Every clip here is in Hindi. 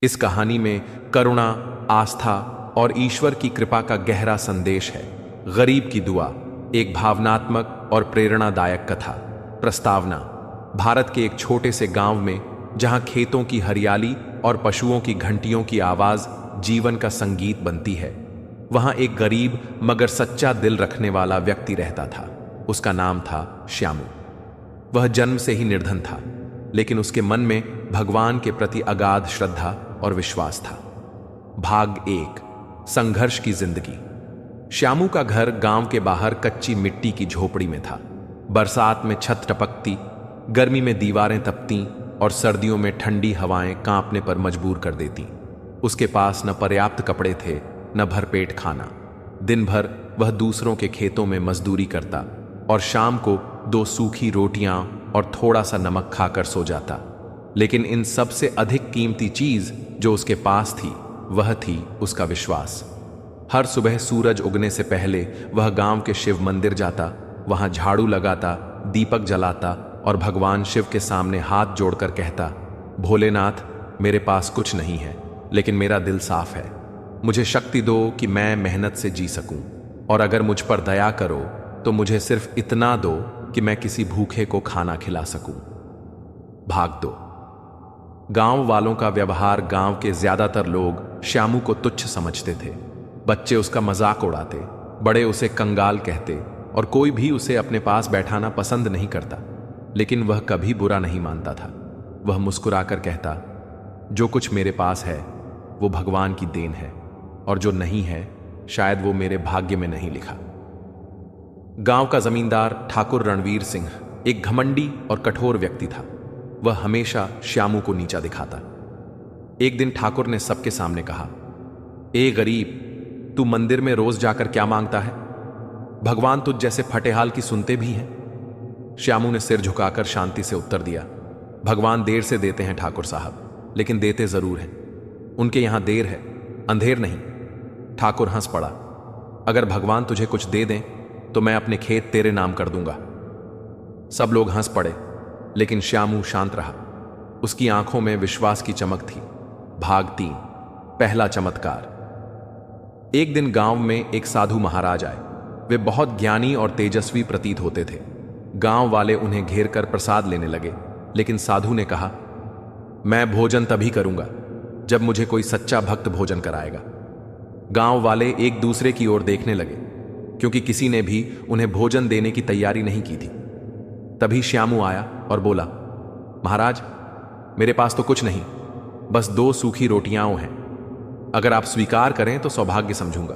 इस कहानी में करुणा, आस्था और ईश्वर की कृपा का गहरा संदेश है। गरीब की दुआ, एक भावनात्मक और प्रेरणादायक कथा। प्रस्तावना: भारत के एक छोटे से गांव में, जहां खेतों की हरियाली और पशुओं की घंटियों की आवाज जीवन का संगीत बनती है, वहां एक गरीब मगर सच्चा दिल रखने वाला व्यक्ति रहता था। उसका नाम था श्यामू। वह जन्म से ही निर्धन था, लेकिन उसके मन में भगवान के प्रति अगाध श्रद्धा और विश्वास था। भाग 1: संघर्ष की जिंदगी। श्यामू का घर गांव के बाहर कच्ची मिट्टी की झोपड़ी में था। बरसात में छत टपकती, गर्मी में दीवारें तपती और सर्दियों में ठंडी हवाएं कांपने पर मजबूर कर देती। उसके पास न पर्याप्त कपड़े थे, न भरपेट खाना। दिन भर वह दूसरों के खेतों में मजदूरी करता और शाम को 2 सूखी रोटियां और थोड़ा सा नमक खाकर सो जाता। लेकिन इन सबसे अधिक कीमती चीज जो उसके पास थी, वह थी उसका विश्वास। हर सुबह सूरज उगने से पहले वह गांव के शिव मंदिर जाता, वहां झाड़ू लगाता, दीपक जलाता और भगवान शिव के सामने हाथ जोड़कर कहता, भोलेनाथ, मेरे पास कुछ नहीं है, लेकिन मेरा दिल साफ है। मुझे शक्ति दो कि मैं मेहनत से जी सकूं, और अगर मुझ पर दया करो तो मुझे सिर्फ इतना दो कि मैं किसी भूखे को खाना खिला सकूं। भाग 2: गांव वालों का व्यवहार। गांव के ज्यादातर लोग श्यामू को तुच्छ समझते थे। बच्चे उसका मजाक उड़ाते, बड़े उसे कंगाल कहते और कोई भी उसे अपने पास बैठाना पसंद नहीं करता। लेकिन वह कभी बुरा नहीं मानता था। वह मुस्कुराकर कहता, जो कुछ मेरे पास है वो भगवान की देन है, और जो नहीं है शायद वो मेरे भाग्य में नहीं लिखा। गांव का जमींदार ठाकुर रणवीर सिंह एक घमंडी और कठोर व्यक्ति था। वह हमेशा श्यामू को नीचा दिखाता। एक दिन ठाकुर ने सबके सामने कहा, ए गरीब, तू मंदिर में रोज जाकर क्या मांगता है? भगवान तुझ जैसे फटेहाल की सुनते भी हैं। श्यामू ने सिर झुकाकर शांति से उत्तर दिया, भगवान देर से देते हैं ठाकुर साहब, लेकिन देते जरूर हैं। उनके यहां देर है, अंधेर नहीं। ठाकुर हंस पड़ा, अगर भगवान तुझे कुछ दे दें तो मैं अपने खेत तेरे नाम कर दूंगा। सब लोग हंस पड़े, लेकिन श्यामू शांत रहा। उसकी आंखों में विश्वास की चमक थी। भाग 3: पहला चमत्कार। एक दिन गांव में एक साधु महाराज आए। वे बहुत ज्ञानी और तेजस्वी प्रतीत होते थे। गांव वाले उन्हें घेर कर प्रसाद लेने लगे, लेकिन साधु ने कहा, मैं भोजन तभी करूंगा जब मुझे कोई सच्चा भक्त भोजन कराएगा। गांव वाले एक दूसरे की ओर देखने लगे, क्योंकि किसी ने भी उन्हें भोजन देने की तैयारी नहीं की थी। तभी श्यामू आया और बोला, महाराज, मेरे पास तो कुछ नहीं, बस 2 सूखी रोटियां हैं। अगर आप स्वीकार करें तो सौभाग्य समझूंगा।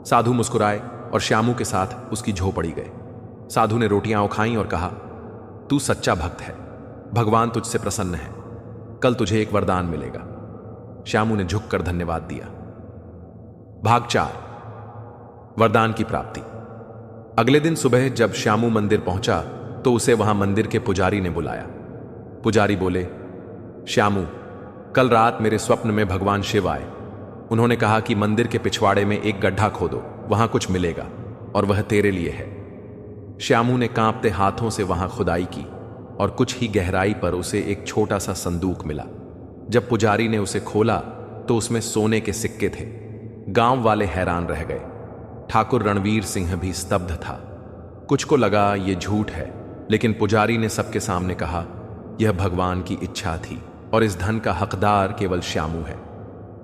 साधु मुस्कुराए और श्यामू के साथ उसकी झोपड़ी गए। साधु ने रोटियां उखाई और कहा, तू सच्चा भक्त है, भगवान तुझसे प्रसन्न है, कल तुझे एक वरदान मिलेगा। श्यामू ने झुककर धन्यवाद दिया। भाग 4: वरदान की प्राप्ति। अगले दिन सुबह जब श्यामू मंदिर पहुंचा तो उसे वहां मंदिर के पुजारी ने बुलाया। पुजारी बोले, श्यामू, कल रात मेरे स्वप्न में भगवान शिव आए। उन्होंने कहा कि मंदिर के पिछवाड़े में एक गड्ढा खोदो, वहां कुछ मिलेगा और वह तेरे लिए है। श्यामू ने कांपते हाथों से वहां खुदाई की और कुछ ही गहराई पर उसे एक छोटा सा संदूक मिला। जब पुजारी ने उसे खोला तो उसमें सोने के सिक्के थे। गांव वाले हैरान रह गए। ठाकुर रणवीर सिंह भी स्तब्ध था। कुछ को लगा ये झूठ है, लेकिन पुजारी ने सबके सामने कहा, यह भगवान की इच्छा थी और इस धन का हकदार केवल श्यामू है।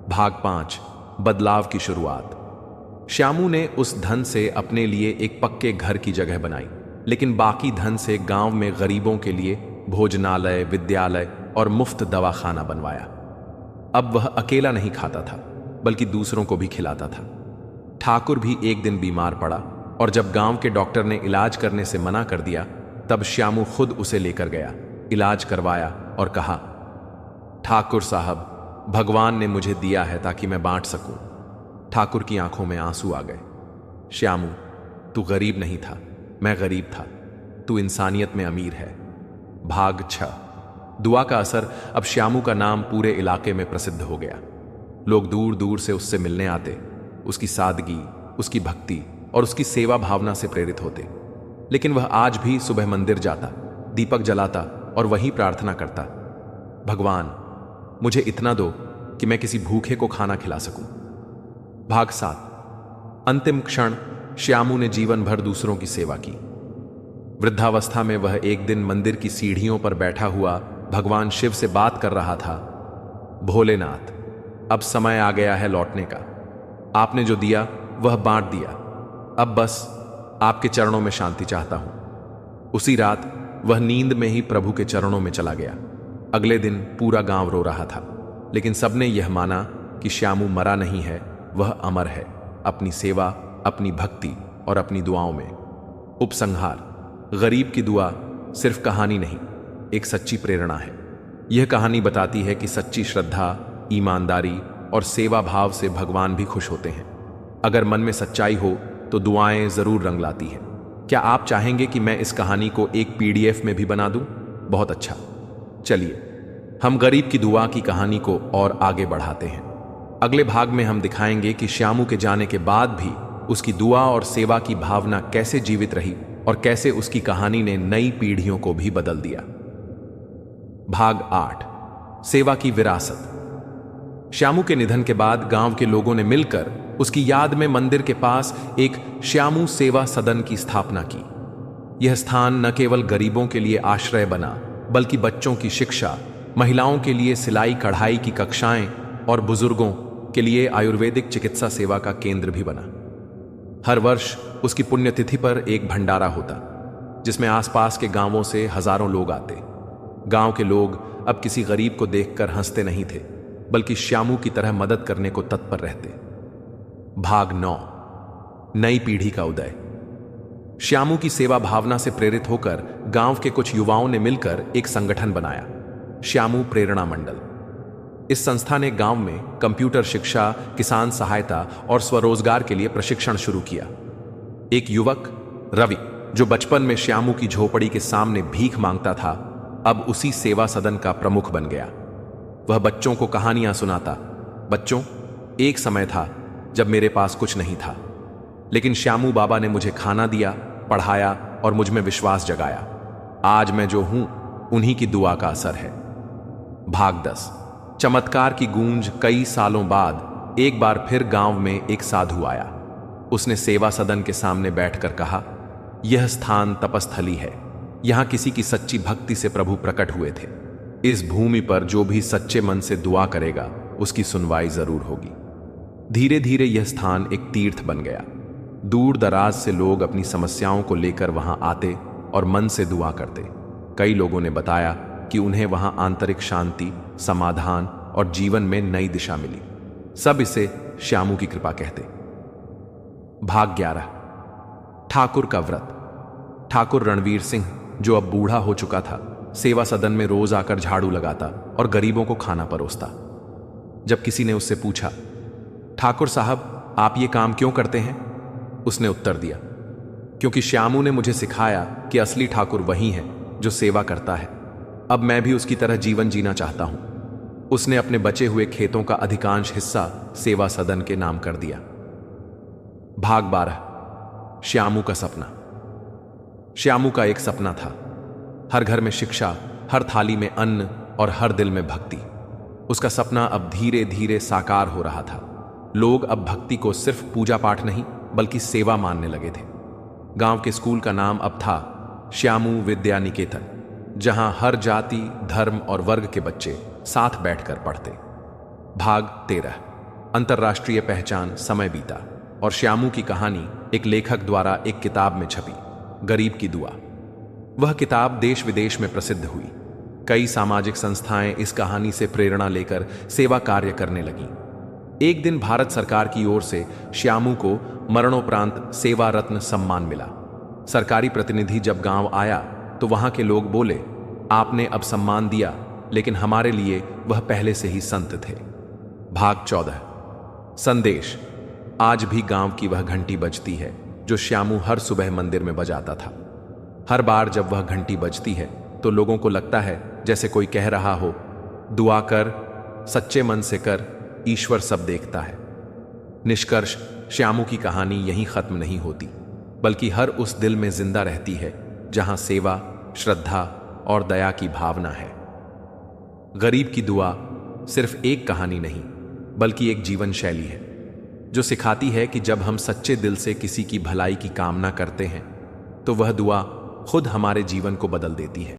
भाग 5: बदलाव की शुरुआत। श्यामू ने उस धन से अपने लिए एक पक्के घर की जगह बनाई, लेकिन बाकी धन से गांव में गरीबों के लिए भोजनालय, विद्यालय और मुफ्त दवाखाना बनवाया। अब वह अकेला नहीं खाता था, बल्कि दूसरों को भी खिलाता था। ठाकुर भी एक दिन बीमार पड़ा, और जब गांव के डॉक्टर ने इलाज करने से मना कर दिया, तब श्यामू खुद उसे लेकर गया, इलाज करवाया और कहा, ठाकुर साहब, भगवान ने मुझे दिया है ताकि मैं बांट सकूं। ठाकुर की आंखों में आंसू आ गए। श्यामू, तू गरीब नहीं था, मैं गरीब था, तू इंसानियत में अमीर है। भाग 6: दुआ का असर। अब श्यामू का नाम पूरे इलाके में प्रसिद्ध हो गया। लोग दूर दूर से उससे मिलने आते, उसकी सादगी, उसकी भक्ति और उसकी सेवा भावना से प्रेरित होते। लेकिन वह आज भी सुबह मंदिर जाता, दीपक जलाता और वहीं प्रार्थना करता, भगवान, मुझे इतना दो कि मैं किसी भूखे को खाना खिला सकूं। भाग 7। अंतिम क्षण। श्यामू ने जीवन भर दूसरों की सेवा की। वृद्धावस्था में वह एक दिन मंदिर की सीढ़ियों पर बैठा हुआ भगवान शिव से बात कर रहा था। भोलेनाथ, अब समय आ गया है लौटने का। आपने जो दिया वह बांट दिया। अब बस आपके चरणों में शांति चाहता हूं। उसी रात वह नींद में ही प्रभु के चरणों में चला गया। अगले दिन पूरा गांव रो रहा था, लेकिन सबने यह माना कि श्यामू मरा नहीं है, वह अमर है, अपनी सेवा, अपनी भक्ति और अपनी दुआओं में। उपसंहार। गरीब की दुआ सिर्फ कहानी नहीं, एक सच्ची प्रेरणा है। यह कहानी बताती है कि सच्ची श्रद्धा, ईमानदारी और सेवा भाव से भगवान भी खुश होते हैं। अगर मन में सच्चाई हो तो दुआएं जरूर रंग लाती हैं। क्या आप चाहेंगे कि मैं इस कहानी को एक PDF में भी बना दूं? बहुत अच्छा। चलिए हम गरीब की दुआ की कहानी को और आगे बढ़ाते हैं। अगले भाग में हम दिखाएंगे कि श्यामू के जाने के बाद भी उसकी दुआ और सेवा की भावना कैसे जीवित रही और कैसे उसकी कहानी ने नई पीढ़ियों को भी बदल दिया। भाग 8। सेवा की विरासत। श्यामू के निधन के बाद गांव के लोगों ने मिलकर उसकी याद में मंदिर के पास एक श्यामू सेवा सदन की स्थापना की। यह स्थान न केवल गरीबों के लिए आश्रय बना, बल्कि बच्चों की शिक्षा, महिलाओं के लिए सिलाई कढ़ाई की कक्षाएं और बुजुर्गों के लिए आयुर्वेदिक चिकित्सा सेवा का केंद्र भी बना। हर वर्ष उसकी पुण्यतिथि पर एक भंडारा होता, जिसमें आसपास के गांवों से हजारों लोग आते। गांव के लोग अब किसी गरीब को देखकर हंसते नहीं थे, बल्कि श्यामू की तरह मदद करने को तत्पर रहते। भाग 9। नई पीढ़ी का उदय। श्यामू की सेवा भावना से प्रेरित होकर गांव के कुछ युवाओं ने मिलकर एक संगठन बनाया, श्यामू प्रेरणा मंडल। इस संस्था ने गांव में कंप्यूटर शिक्षा, किसान सहायता और स्वरोजगार के लिए प्रशिक्षण शुरू किया। एक युवक रवि, जो बचपन में श्यामू की झोपड़ी के सामने भीख मांगता था, अब उसी सेवा सदन का प्रमुख बन गया। वह बच्चों को कहानियां सुनाता। बच्चों, एक समय था जब मेरे पास कुछ नहीं था, लेकिन श्यामू बाबा ने मुझे खाना दिया, पढ़ाया और मुझ में विश्वास जगाया। आज मैं जो हूं, उन्हीं की दुआ का असर है। भाग 10। चमत्कार की गूंज। कई सालों बाद एक बार फिर गांव में एक साधु आया। उसने सेवा सदन के सामने बैठकर कहा, यह स्थान तपस्थली है। यहां किसी की सच्ची भक्ति से प्रभु प्रकट हुए थे। इस भूमि पर जो भी सच्चे मन से दुआ करेगा, उसकी सुनवाई जरूर होगी। धीरे धीरे यह स्थान एक तीर्थ बन गया। दूर दराज से लोग अपनी समस्याओं को लेकर वहां आते और मन से दुआ करते। कई लोगों ने बताया कि उन्हें वहां आंतरिक शांति, समाधान और जीवन में नई दिशा मिली। सब इसे श्यामू की कृपा कहते। भाग 11। ठाकुर का व्रत। ठाकुर रणवीर सिंह, जो अब बूढ़ा हो चुका था, सेवा सदन में रोज आकर झाड़ू लगाता और गरीबों को खाना परोसता। जब किसी ने उससे पूछा, ठाकुर साहब, आप ये काम क्यों करते हैं? उसने उत्तर दिया, क्योंकि श्यामू ने मुझे सिखाया कि असली ठाकुर वही है जो सेवा करता है। अब मैं भी उसकी तरह जीवन जीना चाहता हूं। उसने अपने बचे हुए खेतों का अधिकांश हिस्सा सेवा सदन के नाम कर दिया। भाग 12। श्यामू का सपना। श्यामू का एक सपना था, हर घर में शिक्षा, हर थाली में अन्न और हर दिल में भक्ति। उसका सपना अब धीरे धीरे साकार हो रहा था। लोग अब भक्ति को सिर्फ पूजा पाठ नहीं, बल्कि सेवा मानने लगे थे। गांव के स्कूल का नाम अब था श्यामू विद्या निकेतन, जहां हर जाति, धर्म और वर्ग के बच्चे साथ बैठकर पढ़ते। भाग 13। अंतर्राष्ट्रीय पहचान। समय बीता और श्यामू की कहानी एक लेखक द्वारा एक किताब में छपी, गरीब की दुआ। वह किताब देश विदेश में प्रसिद्ध हुई। कई सामाजिक संस्थाएं इस कहानी से प्रेरणा लेकर सेवा कार्य करने लगीं। एक दिन भारत सरकार की ओर से श्यामू को मरणोपरांत सेवा रत्न सम्मान मिला। सरकारी प्रतिनिधि जब गांव आया तो वहां के लोग बोले, आपने अब सम्मान दिया, लेकिन हमारे लिए वह पहले से ही संत थे। भाग 14। संदेश। आज भी गांव की वह घंटी बजती है जो श्यामू हर सुबह मंदिर में बजाता था। हर बार जब वह घंटी बजती है तो लोगों को लगता है जैसे कोई कह रहा हो, दुआ कर, सच्चे मन से कर, ईश्वर सब देखता है। निष्कर्ष, श्यामू की कहानी यहीं खत्म नहीं होती, बल्कि हर उस दिल में जिंदा रहती है जहां सेवा, श्रद्धा और दया की भावना है। गरीब की दुआ सिर्फ एक कहानी नहीं, बल्कि एक जीवन शैली है जो सिखाती है कि जब हम सच्चे दिल से किसी की भलाई की कामना करते हैं तो वह दुआ खुद हमारे जीवन को बदल देती है।